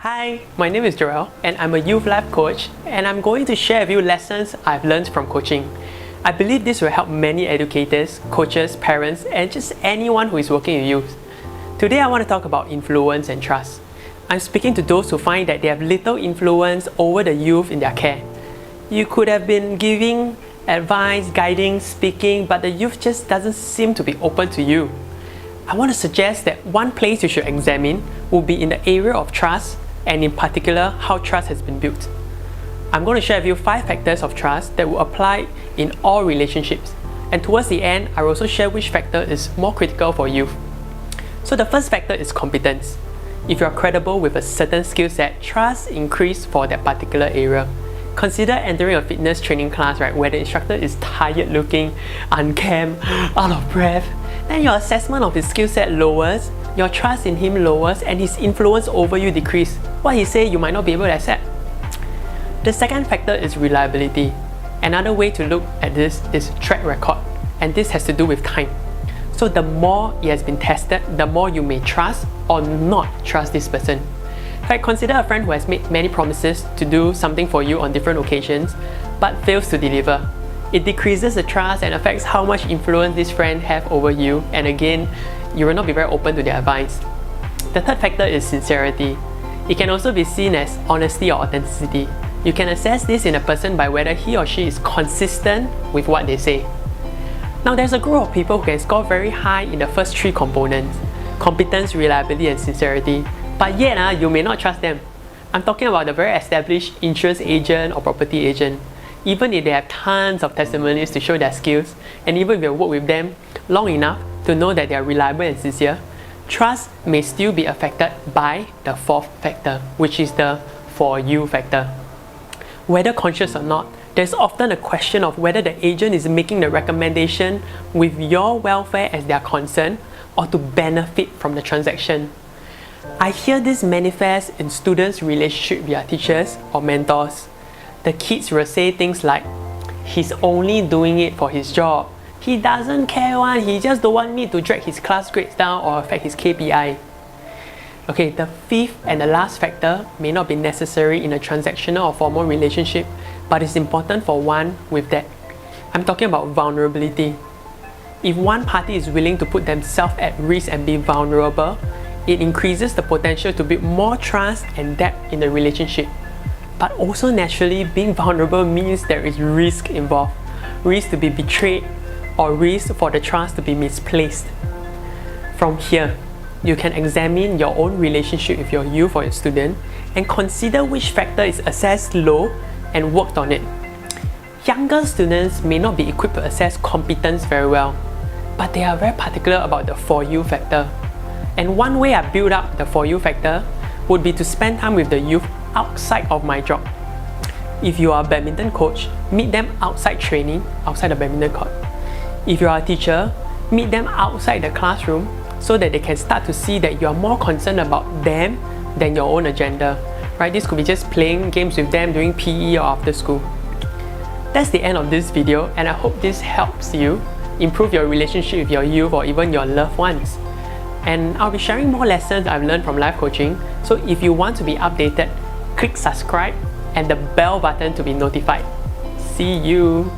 Hi, my name is Joel and I'm a youth life coach, and I'm going to share with you lessons I've learned from coaching. I believe this will help many educators, coaches, parents, and just anyone who is working with youth. Today I want to talk about influence and trust. I'm speaking to those who find that they have little influence over the youth in their care. You could have been giving advice, guiding, speaking, but the youth just doesn't seem to be open to you. I want to suggest that one place you should examine will be in the area of trust, and in particular, how trust has been built. I'm going to share with you 5 factors of trust that will apply in all relationships. And towards the end, I will also share which factor is more critical for youth. So the first factor is competence. If you are credible with a certain skill set, trust increase for that particular area. Consider entering a fitness training class, right, where the instructor is tired looking, unkempt, out of breath. Then your assessment of his skill set lowers, your trust in him lowers, and his influence over you decreases. What he says you might not be able to accept. The second factor is reliability. Another way to look at this is track record, and this has to do with time. So the more it has been tested, the more you may trust or not trust this person. In fact, consider a friend who has made many promises to do something for you on different occasions, but fails to deliver. It decreases the trust and affects how much influence this friend has over you, and again, you will not be very open to their advice. The third factor is sincerity. It can also be seen as honesty or authenticity. You can assess this in a person by whether he or she is consistent with what they say. Now, there's a group of people who can score very high in the first 3 components: competence, reliability, and sincerity, but yet you may not trust them. I'm talking about the very established insurance agent or property agent. Even if they have tons of testimonies to show their skills, and even if you work with them long enough to know that they are reliable and sincere, trust may still be affected by the 4th factor, which is the for you factor. Whether conscious or not, there's often a question of whether the agent is making the recommendation with your welfare as their concern or to benefit from the transaction. I hear this manifest in students' relationship with their teachers or mentors. The kids will say things like, "He's only doing it for his job. He doesn't care one, he just don't want me to drag his class grades down or affect his KPI." Okay, the 5th and the last factor may not be necessary in a transactional or formal relationship, but it's important for one with that. I'm talking about vulnerability. If one party is willing to put themselves at risk and be vulnerable, it increases the potential to build more trust and depth in the relationship. But also naturally, being vulnerable means there is risk involved. Risk to be betrayed or risk for the trust to be misplaced. From here, you can examine your own relationship with your youth or your student and consider which factor is assessed low and worked on it. Younger students may not be equipped to assess competence very well, but they are very particular about the for you factor. And one way I build up the for you factor would be to spend time with the youth outside of my job. If you are a badminton coach, meet them outside training, outside the badminton court. If you are a teacher, meet them outside the classroom so that they can start to see that you are more concerned about them than your own agenda. Right? This could be just playing games with them during PE or after school. That's the end of this video, and I hope this helps you improve your relationship with your youth or even your loved ones. And I'll be sharing more lessons I've learned from life coaching, so if you want to be updated, click subscribe and the bell button to be notified. See you!